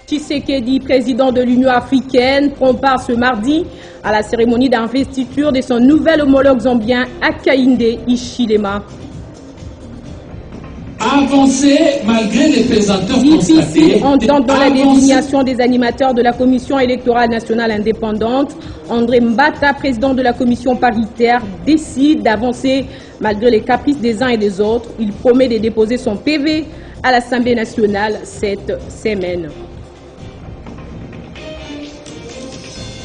Tshisekedi, président de l'Union africaine, prend part ce mardi à la cérémonie d'investiture de son nouvel homologue zambien Hakainde Hichilema. Avancer malgré les pesanteurs constatés. Difficile entente dans la désignation des animateurs de la Commission électorale nationale indépendante. André Mbata, président de la commission paritaire, décide d'avancer malgré les caprices des uns et des autres. Il promet de déposer son PV à l'Assemblée nationale cette semaine.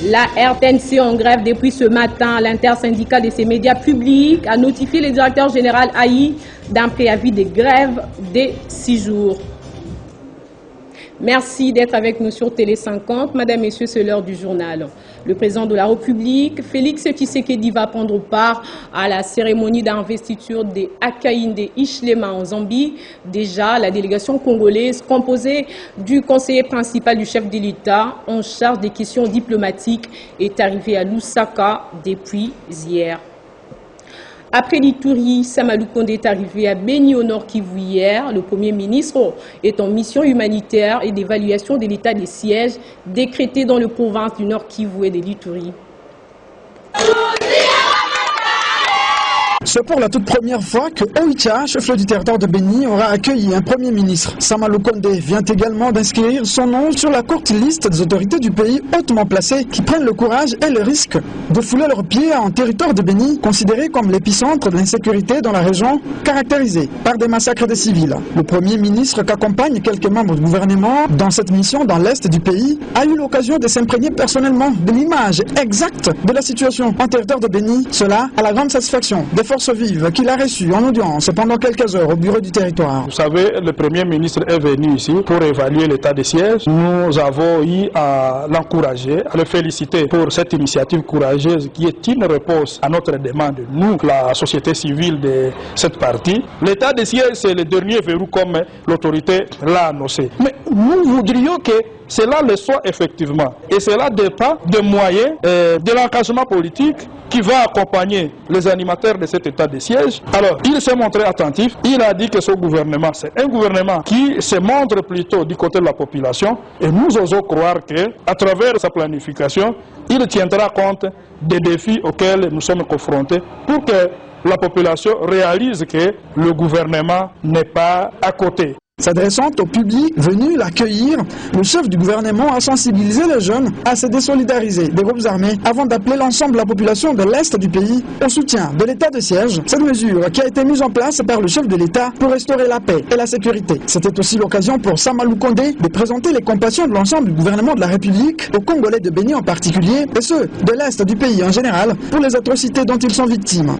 La RTNC en grève depuis ce matin. L'intersyndicat de ces médias publics a notifié le directeur général AI d'un préavis de grève de 6 jours. Merci d'être avec nous sur Télé 50. Madame, Messieurs, c'est l'heure du journal. Le président de la République, Félix Tshisekedi, va prendre part à la cérémonie d'investiture de Hakainde Hichilema en Zambie. Déjà, la délégation congolaise, composée du conseiller principal du chef de l'État en charge des questions diplomatiques, est arrivée à Lusaka depuis hier. Après l'Ituri, Samalou Konde est arrivé à Beni au Nord Kivu hier. Le Premier ministre est en mission humanitaire et d'évaluation de l'état des sièges décrété dans les provinces du Nord Kivu et de l'Ituri. C'est pour la toute première fois que Oicha, chef-lieu du territoire de Beni, aura accueilli un Premier ministre. Samalou Konde vient également d'inscrire son nom sur la courte liste des autorités du pays hautement placées qui prennent le courage et le risque de fouler leurs pieds en territoire de Beni, considéré comme l'épicentre de l'insécurité dans la région, caractérisé par des massacres de civils. Le Premier ministre, qu'accompagne quelques membres du gouvernement dans cette mission dans l'est du pays, a eu l'occasion de s'imprégner personnellement de l'image exacte de la situation en territoire de Beni, cela à la grande satisfaction des forces vives qu'il a reçues en audience pendant quelques heures au bureau du territoire. Vous savez, le Premier ministre est venu ici pour évaluer l'état des sièges. Nous avons eu à l'encourager, à le féliciter pour cette initiative courageuse qui est une réponse à notre demande, nous, la société civile de cette partie. L'état des sièges, c'est le dernier verrou comme l'autorité l'a annoncé. Mais nous voudrions que cela le soit effectivement. Et cela dépend des moyens, de l'engagement politique qui va accompagner les animateurs de cet état de siège. Alors, il s'est montré attentif. Il a dit que ce gouvernement, c'est un gouvernement qui se montre plutôt du côté de la population. Et nous osons croire qu'à travers sa planification, il tiendra compte des défis auxquels nous sommes confrontés pour que la population réalise que le gouvernement n'est pas à côté. S'adressant au public venu l'accueillir, le chef du gouvernement a sensibilisé les jeunes à se désolidariser des groupes armés avant d'appeler l'ensemble de la population de l'Est du pays au soutien de l'état de siège. Cette mesure qui a été mise en place par le chef de l'État pour restaurer la paix et la sécurité. C'était aussi l'occasion pour Samalou Konde de présenter les compassions de l'ensemble du gouvernement de la République, aux Congolais de Beni en particulier, et ceux de l'Est du pays en général, pour les atrocités dont ils sont victimes.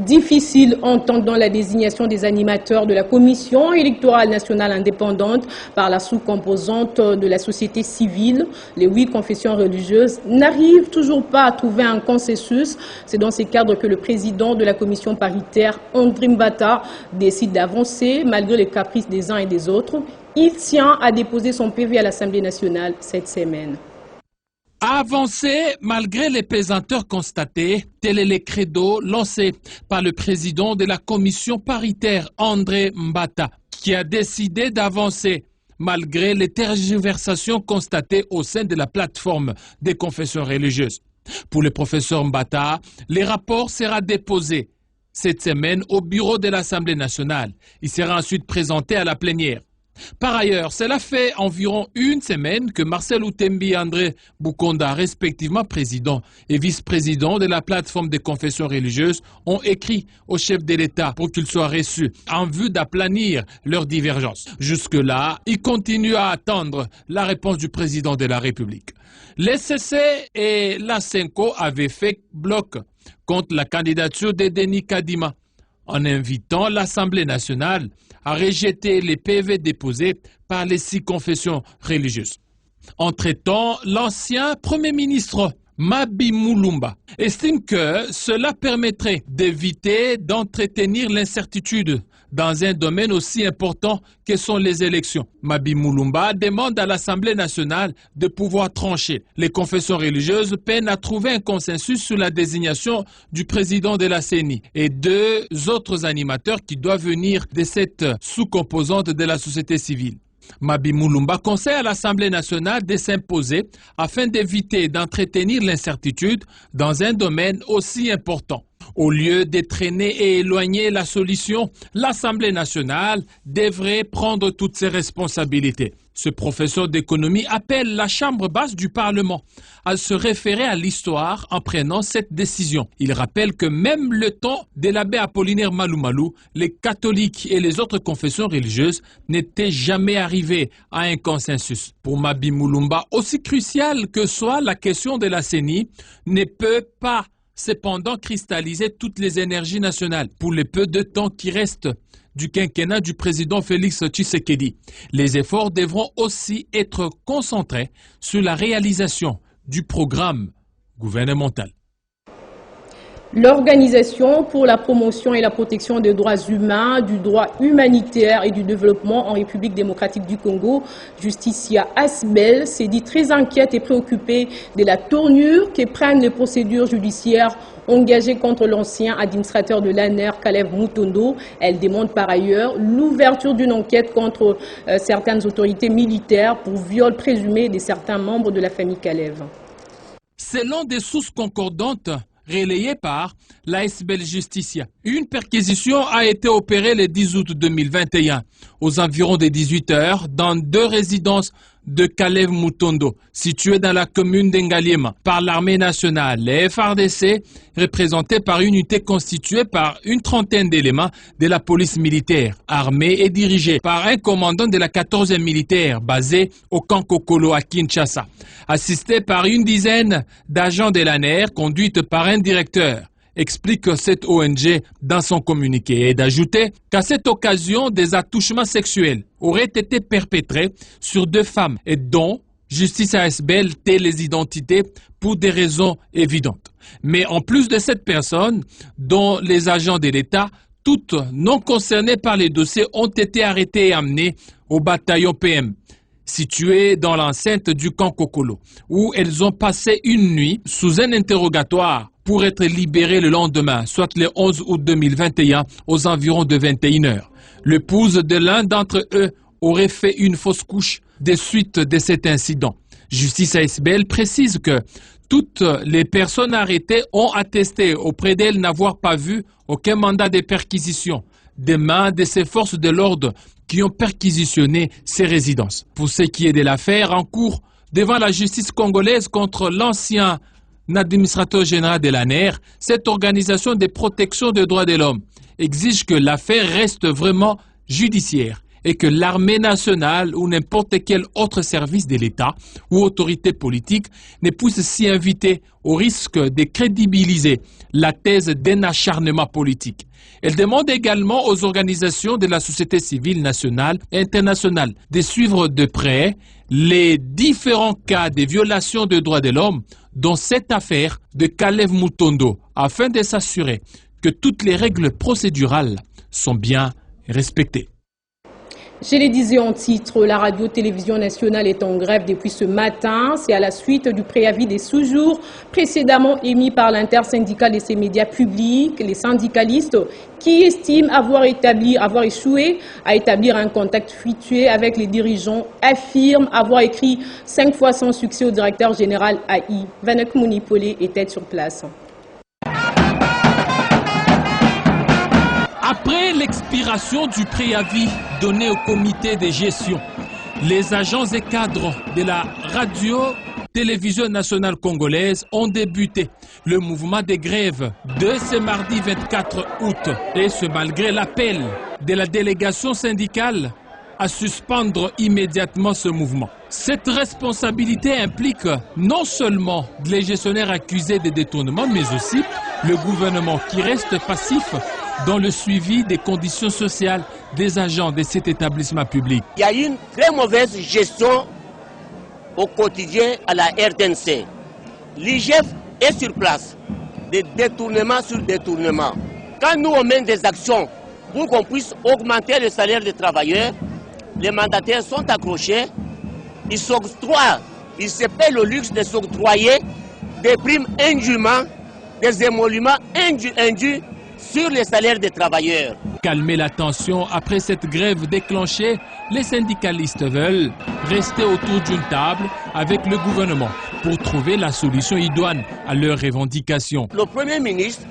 Difficile entente dans la désignation des animateurs de la Commission électorale nationale indépendante par la sous-composante de la société civile. Les 8 confessions religieuses n'arrivent toujours pas à trouver un consensus. C'est dans ces cadres que le président de la commission paritaire, André Mbata, décide d'avancer malgré les caprices des uns et des autres. Il tient à déposer son PV à l'Assemblée nationale cette semaine. Avancer malgré les pesanteurs constatés, tel est le credo lancé par le président de la commission paritaire André Mbata, qui a décidé d'avancer malgré les tergiversations constatées au sein de la plateforme des confessions religieuses. Pour le professeur Mbata, le rapport sera déposé cette semaine au bureau de l'Assemblée nationale. Il sera ensuite présenté à la plénière. Par ailleurs, cela fait environ une semaine que Marcel Outembi et André Boukonda, respectivement président et vice-président de la plateforme des confessions religieuses, ont écrit au chef de l'État pour qu'il soit reçu en vue d'aplanir leurs divergences. Jusque-là, ils continuent à attendre la réponse du président de la République. L'SCC et la Senko avaient fait bloc contre la candidature de Denis Kadima en invitant l'Assemblée nationale à rejeter les PV déposés par les 6 confessions religieuses. Entre-temps, l'ancien Premier ministre Mabi Mulumba estime que cela permettrait d'éviter d'entretenir l'incertitude dans un domaine aussi important que sont les élections. Mabi Mulumba demande à l'Assemblée nationale de pouvoir trancher. Les confessions religieuses peinent à trouver un consensus sur la désignation du président de la CENI et 2 autres animateurs qui doivent venir de cette sous-composante de la société civile. Mabi Mulumba conseille à l'Assemblée nationale de s'imposer afin d'éviter d'entretenir l'incertitude dans un domaine aussi important. Au lieu de traîner et éloigner la solution, l'Assemblée nationale devrait prendre toutes ses responsabilités. Ce professeur d'économie appelle la Chambre basse du Parlement à se référer à l'histoire en prenant cette décision. Il rappelle que même le temps de l'abbé Apollinaire Malumalu, les catholiques et les autres confessions religieuses n'étaient jamais arrivés à un consensus. Pour Mabi Mulumba, aussi crucial que soit la question de la CENI, ne peut pas cependant cristalliser toutes les énergies nationales pour le peu de temps qui reste du quinquennat du président Félix Tshisekedi. Les efforts devront aussi être concentrés sur la réalisation du programme gouvernemental. L'Organisation pour la promotion et la protection des droits humains, du droit humanitaire et du développement en République démocratique du Congo, Justicia Asbel, s'est dit très inquiète et préoccupée de la tournure que prennent les procédures judiciaires engagées contre l'ancien administrateur de l'ANER, Kalev Mutondo. Elle demande par ailleurs l'ouverture d'une enquête contre certaines autorités militaires pour viol présumé de certains membres de la famille Kalev. Selon des sources concordantes, relayé par l'ASBL Justicia. Une perquisition a été opérée le 10 août 2021 aux environs des 18 h dans 2 résidences de Kalev Mutondo, situées dans la commune d'Engaliema, par l'armée nationale. Les FARDC, représentés par une unité constituée par une trentaine d'éléments de la police militaire, armée et dirigée par un commandant de la 14e militaire basé au camp Kokolo à Kinshasa, assisté par une dizaine d'agents de l'ANER conduite par un directeur, explique cette ONG dans son communiqué, et d'ajouter qu'à cette occasion, des attouchements sexuels auraient été perpétrés sur 2 femmes et dont Justicia Asbel tait les identités pour des raisons évidentes. Mais en plus de cette personne, dont les agents de l'État, toutes non concernées par les dossiers, ont été arrêtées et amenées au bataillon PM, situé dans l'enceinte du camp Kokolo, où elles ont passé une nuit sous un interrogatoire pour être libérées le lendemain, soit le 11 août 2021, aux environs de 21 h. L'épouse de l'un d'entre eux aurait fait une fausse couche des suites de cet incident. Justicia Asbel précise que toutes les personnes arrêtées ont attesté auprès d'elles n'avoir pas vu aucun mandat de perquisition des mains de ces forces de l'ordre qui ont perquisitionné ces résidences. Pour ce qui est de l'affaire en cours devant la justice congolaise contre l'ancien administrateur général de l'ANER, cette organisation de protection des droits de l'homme exige que l'affaire reste vraiment judiciaire et que l'armée nationale ou n'importe quel autre service de l'État ou autorité politique ne puisse s'y inviter au risque de crédibiliser la thèse d'un acharnement politique. Elle demande également aux organisations de la société civile nationale et internationale de suivre de près les différents cas de violation des droits de l'homme dans cette affaire de Kalev Mutondo, afin de s'assurer que toutes les règles procédurales sont bien respectées. Je le disais en titre, la radio-télévision nationale est en grève depuis ce matin. C'est à la suite du préavis des sous-jours précédemment émis par l'intersyndicale de ces médias publics. Les syndicalistes qui estiment avoir échoué à établir un contact fructueux avec les dirigeants affirment avoir écrit 5 fois sans succès au directeur général AI. Vanek Mounipolé était sur place. Après l'expiration du préavis donné au comité de gestion, les agents et cadres de la radio-télévision nationale congolaise ont débuté le mouvement de grève de ce mardi 24 août. Et ce malgré l'appel de la délégation syndicale à suspendre immédiatement ce mouvement. Cette responsabilité implique non seulement les gestionnaires accusés de détournement, mais aussi le gouvernement qui reste passif dans le suivi des conditions sociales des agents de cet établissement public. Il y a une très mauvaise gestion au quotidien à la RTNC. L'IGF est sur place, des détournements sur détournements. Quand nous on mène des actions pour qu'on puisse augmenter le salaire des travailleurs, les mandataires sont accrochés, ils s'octroient, ils se paient le luxe de s'octroyer des primes indûment, des émoluments indus sur les salaires des travailleurs. calmer la tension après cette grève déclenchée, les syndicalistes veulent rester autour d'une table avec le gouvernement pour trouver la solution idoine à leurs revendications. Le Premier ministre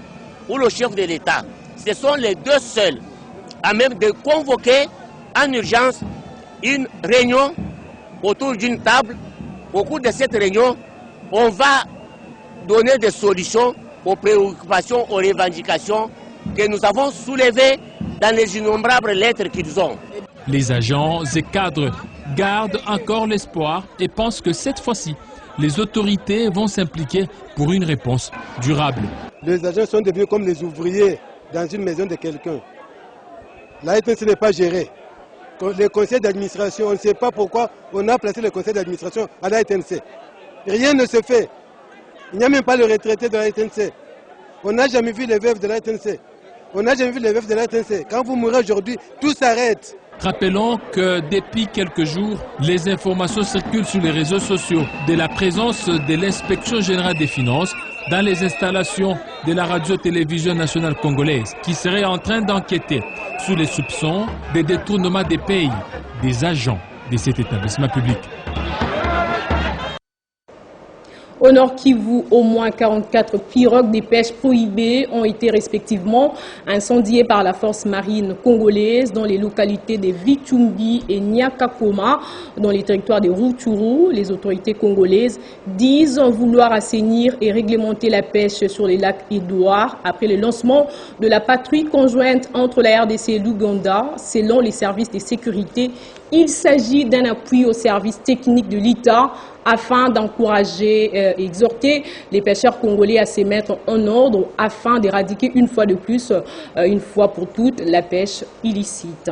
ou le chef de l'État, ce sont les deux seuls à même de convoquer en urgence une réunion autour d'une table. Au cours de cette réunion, on va donner des solutions aux préoccupations, aux revendications que nous avons soulevées dans les innombrables lettres qu'ils ont. Les agents et cadres gardent encore l'espoir et pensent que cette fois-ci, les autorités vont s'impliquer pour une réponse durable. Les agents sont devenus comme les ouvriers dans une maison de quelqu'un. La RTNC n'est pas gérée. Le conseil d'administration, on ne sait pas pourquoi on a placé le conseil d'administration à la RTNC. Rien ne se fait. Il n'y a même pas le retraité de la RTNC. On n'a jamais vu les veuves de la RTNC. On n'a jamais vu les veuves de la RTNC. Quand vous mourrez aujourd'hui, tout s'arrête. Rappelons que depuis quelques jours, les informations circulent sur les réseaux sociaux de la présence de l'Inspection générale des finances dans les installations de la radio-télévision nationale congolaise qui serait en train d'enquêter sur les soupçons de détournement des pays des agents de cet établissement public. Au Nord Kivu, au moins 44 pirogues des pêches prohibées ont été respectivement incendiées par la force marine congolaise dans les localités de Vichumbi et Nyakakoma, dans les territoires de Rutshuru. Les autorités congolaises disent vouloir assainir et réglementer la pêche sur les lacs Édouard après le lancement de la patrouille conjointe entre la RDC et l'Ouganda. Selon les services de sécurité, il s'agit d'un appui aux services techniques de l'État afin d'encourager et exhorter les pêcheurs congolais à se mettre en ordre afin d'éradiquer une fois de plus, une fois pour toutes, la pêche illicite.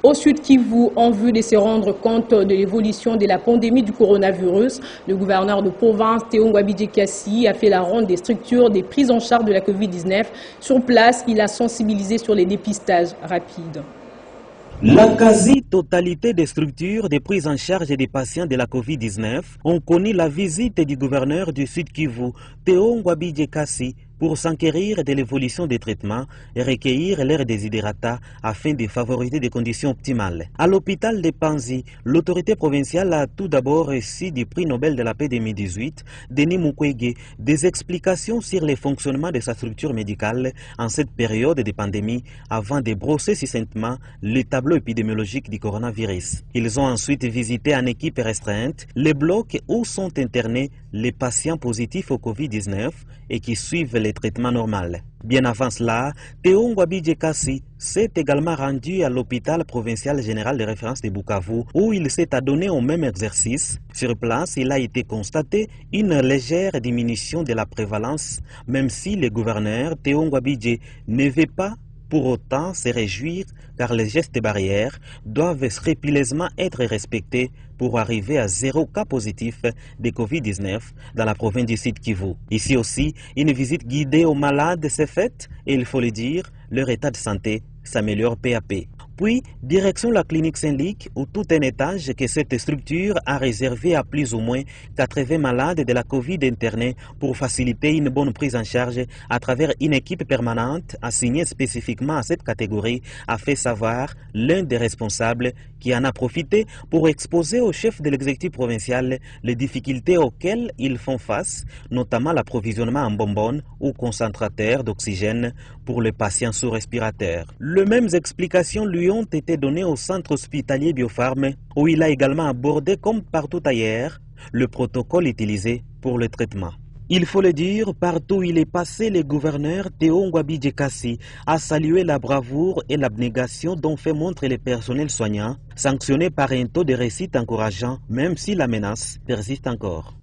Au Sud Kivu, en vue de se rendre compte de l'évolution de la pandémie du coronavirus, le gouverneur de province Théo Ngwabidje Kassi a fait la ronde des structures des prises en charge de la Covid-19. Sur place, il a sensibilisé sur les dépistages rapides. La quasi-totalité des structures de prise en charge des patients de la Covid-19 ont connu la visite du gouverneur du Sud Kivu, Théo Ngwabidje Kassi, pour s'enquérir de l'évolution des traitements et recueillir leurs desiderata afin de favoriser des conditions optimales. À l'hôpital de Panzi, l'autorité provinciale a tout d'abord reçu du prix Nobel de la paix 2018, Denis Mukwege, des explications sur le fonctionnement de sa structure médicale en cette période de pandémie avant de brosser succinctement le tableau épidémiologique du coronavirus. Ils ont ensuite visité en équipe restreinte les blocs où sont internés les patients positifs au Covid-19 et qui suivent les traitements normaux. Bien avant cela, Théo Ngwabidje Kassi s'est également rendu à l'hôpital provincial général de référence de Bukavu où il s'est adonné au même exercice. Sur place, il a été constaté une légère diminution de la prévalence, même si le gouverneur Théo Ngwabidje ne veut pas pour autant se réjouir car les gestes barrières doivent scrupuleusement être respectés pour arriver à 0 cas positif de Covid-19 dans la province du Sud Kivu. Ici aussi, une visite guidée aux malades s'est faite et il faut le dire, leur état de santé s'améliore peu à peu. Puis, direction la clinique Saint-Luc, où tout un étage que cette structure a réservé à plus ou moins 80 malades de la Covid internés pour faciliter une bonne prise en charge à travers une équipe permanente assignée spécifiquement à cette catégorie, a fait savoir l'un des responsables qui en a profité pour exposer au chef de l'exécutif provincial les difficultés auxquelles ils font face, notamment l'approvisionnement en bonbonnes ou concentrateurs d'oxygène pour les patients sous respirateur. Les mêmes explications lui ont été données au centre hospitalier Biopharm, où il a également abordé, comme partout ailleurs, le protocole utilisé pour le traitement. Il faut le dire, partout où il est passé, le gouverneur Théo Ngwabidje Kassi a salué la bravoure et l'abnégation dont fait montre les personnels soignants, sanctionnés par un taux de réussite encourageant, même si la menace persiste encore.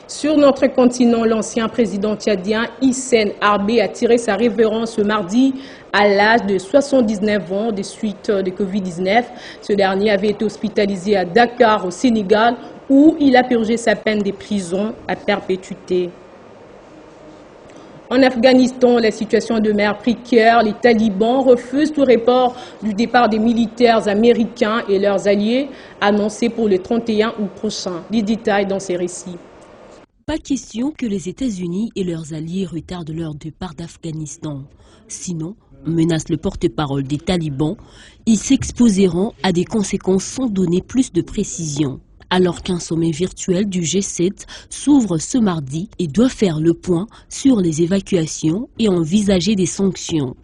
Sur notre continent, l'ancien président tchadien Hissène Habré a tiré sa révérence ce mardi à l'âge de 79 ans des suites de Covid-19. Ce dernier avait été hospitalisé à Dakar, au Sénégal, où il a purgé sa peine de prison à perpétuité. En Afghanistan, la situation demeure précaire. Les talibans refusent tout report du départ des militaires américains et leurs alliés, annoncé pour le 31 août prochain. Les détails dans ces récits. Pas question que les États-Unis et leurs alliés retardent leur départ d'Afghanistan. Sinon, menace le porte-parole des talibans, ils s'exposeront à des conséquences sans donner plus de précision. Alors qu'un sommet virtuel du G7 s'ouvre ce mardi et doit faire le point sur les évacuations et envisager des sanctions.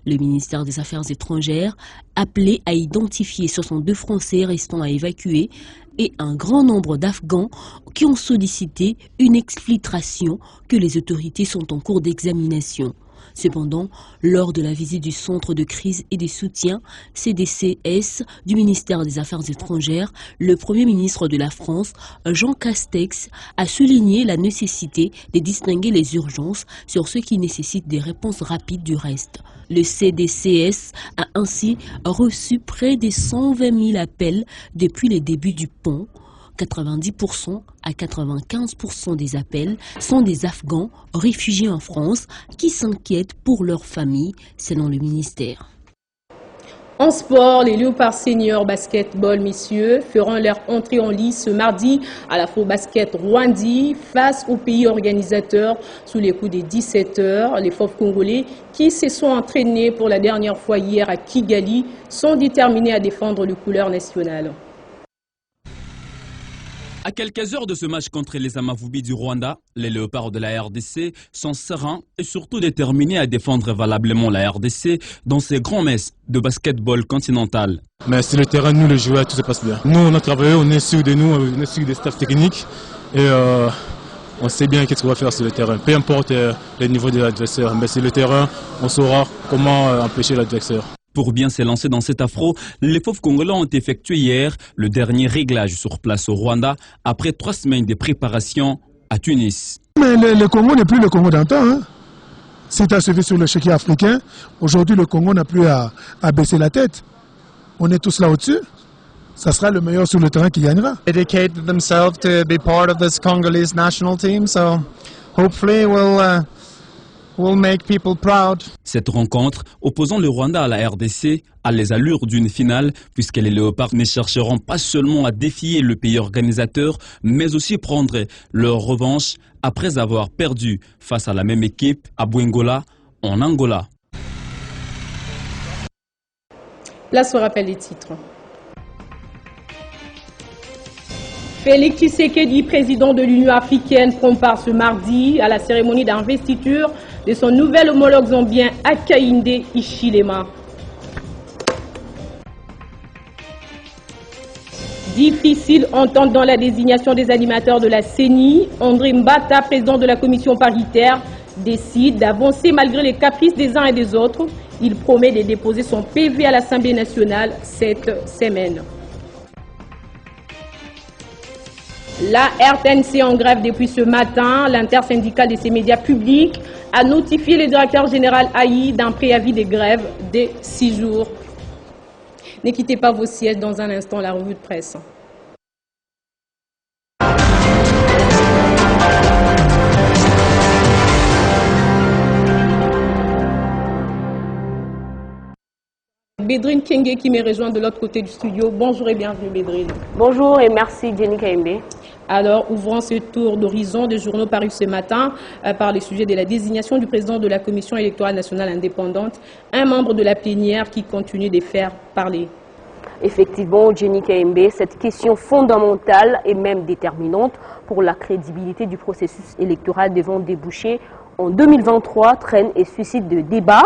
Le ministère des Affaires étrangères appelé à identifier 62 Français restant à évacuer et un grand nombre d'Afghans qui ont sollicité une exfiltration que les autorités sont en cours d'examination. Cependant, lors de la visite du Centre de crise et de soutien CDCS du ministère des Affaires étrangères, le Premier ministre de la France, Jean Castex, a souligné la nécessité de distinguer les urgences sur ce qui nécessite des réponses rapides du reste. Le CDCS a ainsi reçu près de 120 000 appels depuis le début du pont. 90% à 95% des appels sont des Afghans réfugiés en France qui s'inquiètent pour leur famille, selon le ministère. En sport, les Léopards seniors basketball messieurs feront leur entrée en lice ce mardi à l'Afro-Basket Rwandi face aux pays organisateurs sous les coups des 17h. Les Fauves congolais qui se sont entraînés pour la dernière fois hier à Kigali sont déterminés à défendre les couleurs nationales. À quelques heures de ce match contre les Amavubi du Rwanda, les Léopards de la RDC sont sereins et surtout déterminés à défendre valablement la RDC dans ces grands messes de basketball continental. Mais sur le terrain, nous les joueurs, tout se passe bien. Nous, on a travaillé, on est sûr de nous, on est sûr des staffs techniques et on sait bien qu'est-ce qu'on va faire sur le terrain. Peu importe le niveau de l'adversaire, mais sur le terrain, on saura comment empêcher l'adversaire. Pour bien s'élancer dans cet afro, les Fauves congolais ont effectué hier le dernier réglage sur place au Rwanda après 3 semaines de préparation à Tunis. Mais le Congo n'est plus le Congo d'antan. Hein. Si tu as suivi sur le chéquier africain, aujourd'hui le Congo n'a plus à baisser la tête. On est tous là au-dessus. Ça sera le meilleur sur le terrain qui gagnera. Dedicated themselves to be part of this Congolese national team, so hopefully we'll make people proud. Cette rencontre opposant le Rwanda à la RDC a les allures d'une finale puisque les Léopards ne chercheront pas seulement à défier le pays organisateur mais aussi prendre leur revanche après avoir perdu face à la même équipe à Bouengola en Angola. Place au rappel des titres. Félix Tshisekedi, président de l'Union africaine, prend part ce mardi à la cérémonie d'investiture de son nouvel homologue zambien Hakainde Hichilema. Difficile entente dans la désignation des animateurs de la CENI. André Mbata, président de la commission paritaire, décide d'avancer malgré les caprices des uns et des autres. Il promet de déposer son PV à l'Assemblée nationale cette semaine. La RTNC en grève depuis ce matin. L'intersyndicale de ces médias publics a notifié le directeur général AI d'un préavis de grève de 6 jours. Ne quittez pas vos sièges, dans un instant la revue de presse. Bédrine Kenge qui me rejoint de l'autre côté du studio. Bonjour et bienvenue Bédrine. Bonjour et merci Jenny Kaimbe. Alors, ouvrant ce tour d'horizon des journaux parus ce matin par le sujet de la désignation du président de la Commission électorale nationale indépendante, un membre de la plénière qui continue de faire parler. Effectivement, Jenny Kaimbe, cette question fondamentale et même déterminante pour la crédibilité du processus électoral devant déboucher en 2023 traîne et suscite de débats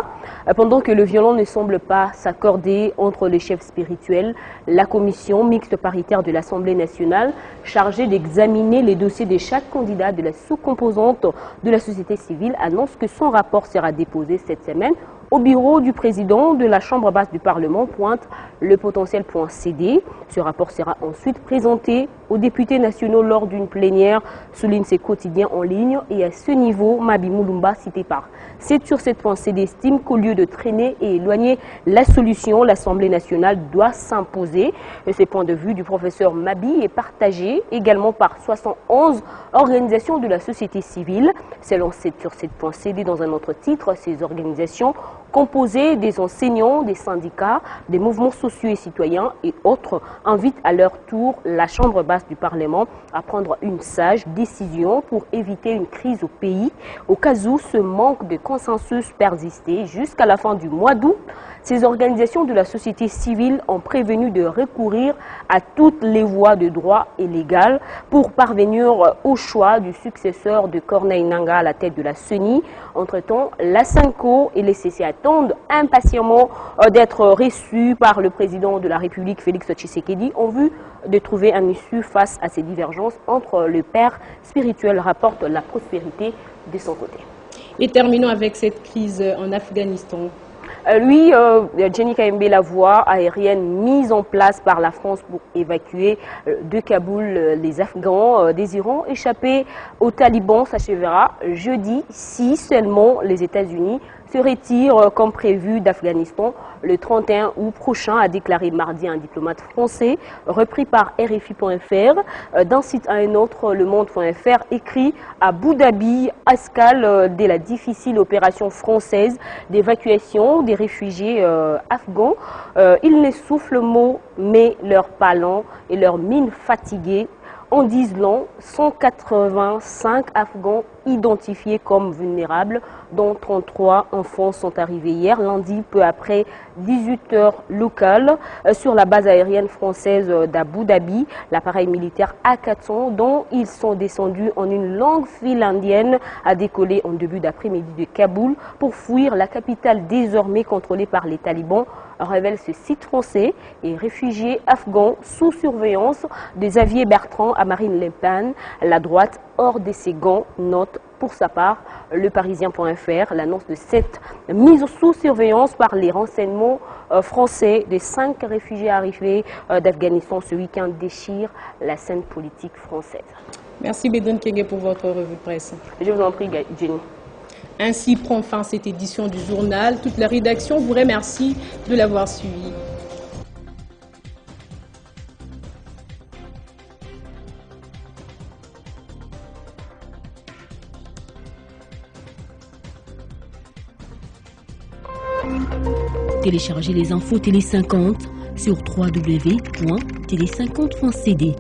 pendant que le violon ne semble pas s'accorder entre les chefs spirituels. La commission mixte paritaire de l'Assemblée nationale chargée d'examiner les dossiers de chaque candidat de la sous-composante de la société civile annonce que son rapport sera déposé cette semaine au bureau du président de la Chambre basse du Parlement, pointe le potentiel point CD. Ce rapport sera ensuite présenté aux députés nationaux lors d'une plénière, souligne ses quotidiens en ligne. Et à ce niveau, Mabi Moulumba, cité par 7 sur 7.CD, estime qu'au lieu de traîner et éloigner la solution, l'Assemblée nationale doit s'imposer. Ce point de vue du professeur Mabi est partagé également par 71 organisations de la société civile. Selon 7 sur 7.CD, dans un autre titre, ces organisations composées des enseignants, des syndicats, des mouvements sociaux et citoyens et autres invitent à leur tour la Chambre basse place du Parlement à prendre une sage décision pour éviter une crise au pays. Au cas où ce manque de consensus persistait jusqu'à la fin du mois d'août, ces organisations de la société civile ont prévenu de recourir à toutes les voies de droit et légales pour parvenir au choix du successeur de Corneille Nangaa à la tête de la CENI. Entre-temps, la SENCO et les CC attendent impatiemment d'être reçus par le président de la République, Félix Tshisekedi, en vue de trouver un issue face à ces divergences entre le père spirituel, rapporte La Prospérité de son côté. Et terminons avec cette crise en Afghanistan. Lui, Jenny Kayembe, la voie aérienne mise en place par la France pour évacuer de Kaboul les Afghans désirant échapper aux talibans s'achèvera jeudi si seulement les États-Unis se retirent comme prévu d'Afghanistan le 31 août prochain, a déclaré mardi un diplomate français, repris par RFI.fr. D'un site à un autre, Le Monde.fr écrit « À Abu Dhabi, escale de la difficile opération française d'évacuation des réfugiés afghans. Ils ne soufflent mot, mais leurs palans et leurs mines fatiguées en disent long. 185 Afghans identifiés comme vulnérables, dont 33 enfants sont arrivés hier, lundi, peu après 18 heures locales, sur la base aérienne française d'Abu Dhabi. L'appareil militaire A400, dont ils sont descendus en une longue file indienne, a décollé en début d'après-midi de Kaboul pour fuir la capitale désormais contrôlée par les talibans, révèle ce site français. Et réfugiés afghans sous surveillance de Xavier Bertrand à Marine Le Pen, la droite hors de ses gants, note pour sa part le Parisien.fr. L'annonce de cette mise sous surveillance par les renseignements français des 5 réfugiés arrivés d'Afghanistan ce week-end déchire la scène politique française. Merci Bédon Kenge pour votre revue de presse. Je vous en prie, Jenny. Ainsi prend fin cette édition du journal. Toute la rédaction vous remercie de l'avoir suivi. Téléchargez les infos Télé 50 sur www.tele50.cd.